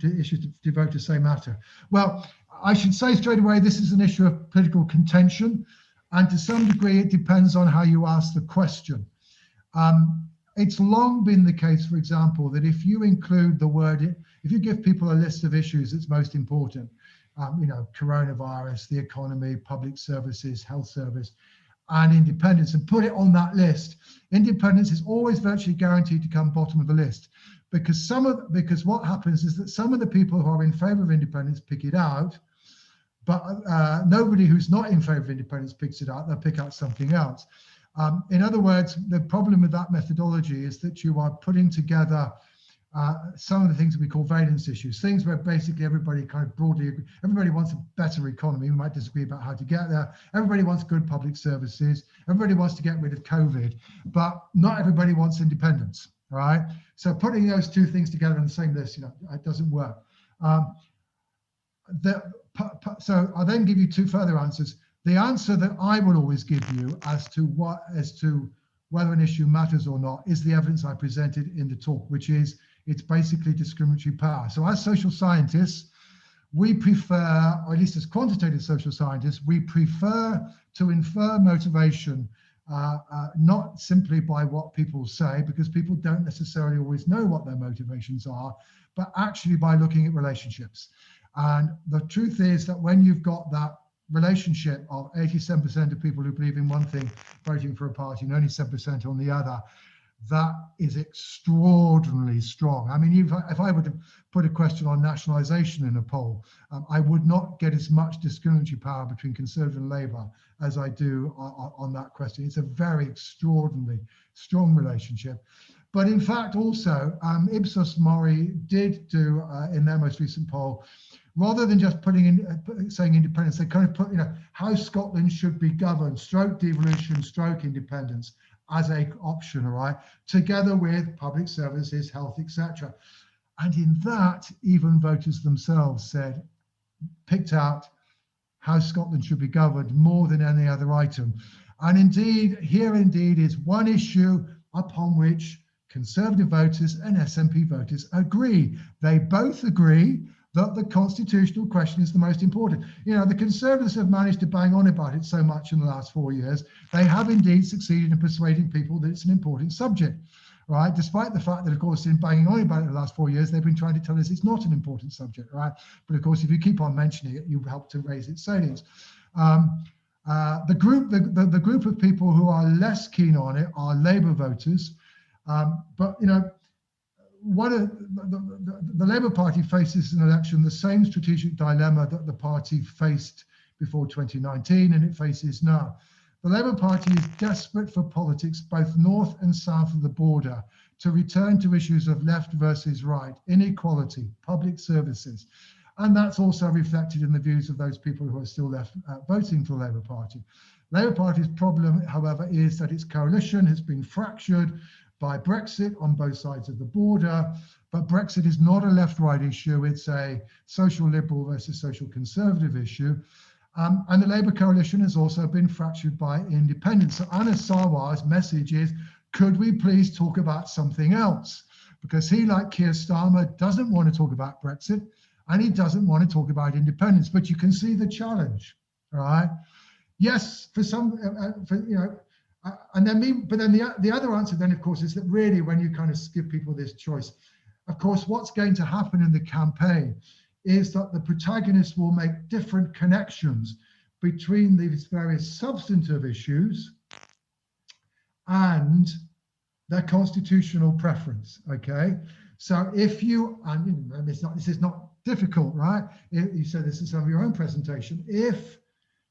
issues to voters say matter? Well, I should say straight away, this is an issue of political contention, and to some degree it depends on how you ask the question. It's long been the case, for example, that if you include the word, if you give people a list of issues that's most important, coronavirus, the economy, public services, health service, and independence, and put it on that list, independence is always virtually guaranteed to come bottom of the list, because what happens is that some of the people who are in favor of independence pick it out, but nobody who's not in favor of independence picks it out. They'll pick out something else. In other words, the problem with that methodology is that you are putting together some of the things that we call valence issues, things where basically everybody kind of broadly agree. Everybody wants a better economy. We might disagree about how to get there. Everybody wants good public services. Everybody wants to get rid of COVID, but not everybody wants independence, right? So putting those two things together in the same list, it doesn't work. So I'll then give you two further answers. The answer that I will always give you as to whether an issue matters or not is the evidence I presented in the talk, which is it's basically discriminatory power. So as social scientists, we prefer, or at least as quantitative social scientists, we prefer to infer motivation not simply by what people say, because people don't necessarily always know what their motivations are, but actually by looking at relationships. And the truth is that when you've got that relationship of 87% of people who believe in one thing voting for a party and only 7% on the other, that is extraordinarily strong. I mean, if I were to put a question on nationalisation in a poll, I would not get as much discriminatory power between Conservative and Labour as I do on that question. It's a very extraordinarily strong relationship. But in fact, also, IBIS Mori did do, in their most recent poll, rather than just saying independence, they kind of put, how Scotland should be governed, stroke devolution, stroke independence, as a option, all right, together with public services, health, etc. And in that, even voters themselves picked out how Scotland should be governed more than any other item. And indeed, here indeed is one issue upon which Conservative voters and SNP voters agree. They both agree that the constitutional question is the most important. The Conservatives have managed to bang on about it so much in the last 4 years. They have indeed succeeded in persuading people that it's an important subject, right? Despite the fact that, of course, in banging on about it in the last 4 years, they've been trying to tell us it's not an important subject, right? But of course, if you keep on mentioning it, you help to raise its salience. The group of people who are less keen on it are Labour voters, but the Labour Party faces in an election the same strategic dilemma that the party faced before 2019 and it faces now. The Labour Party is desperate for politics, both north and south of the border, to return to issues of left versus right, inequality, public services. And that's also reflected in the views of those people who are still left voting for the Labour Party. Labour Party's problem, however, is that its coalition has been fractured by Brexit on both sides of the border, but Brexit is not a left-right issue, it's a social liberal versus social conservative issue. And the Labour coalition has also been fractured by independence. So Anas Sarwar's message is, could we please talk about something else? Because he, like Keir Starmer, doesn't want to talk about Brexit and he doesn't want to talk about independence, but you can see the challenge, all right? Yes, for some, and then the other answer then, of course, is that really when you kind of give people this choice, of course, what's going to happen in the campaign is that the protagonists will make different connections between these various substantive issues and their constitutional preference, okay? So if you, and this is not difficult, right? You said this in some of your own presentation. If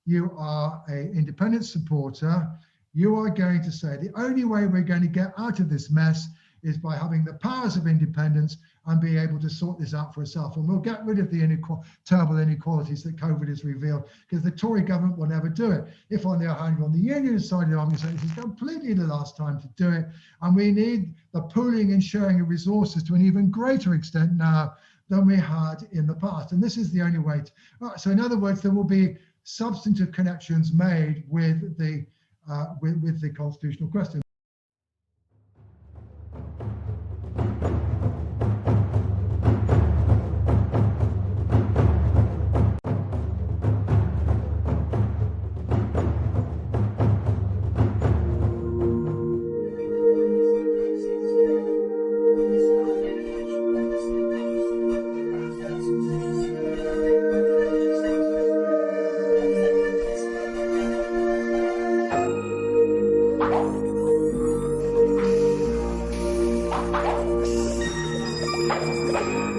you are an independent supporter, you are going to say the only way we're going to get out of this mess is by having the powers of independence and be able to sort this out for ourselves. And we'll get rid of the terrible inequalities that COVID has revealed, because the Tory government will never do it. If on the other hand, you're on the union side of the argument, this is completely the last time to do it. And we need the pooling and sharing of resources to an even greater extent now than we had in the past. And this is the only way to, so in other words, there will be substantive connections made with the constitutional question. you.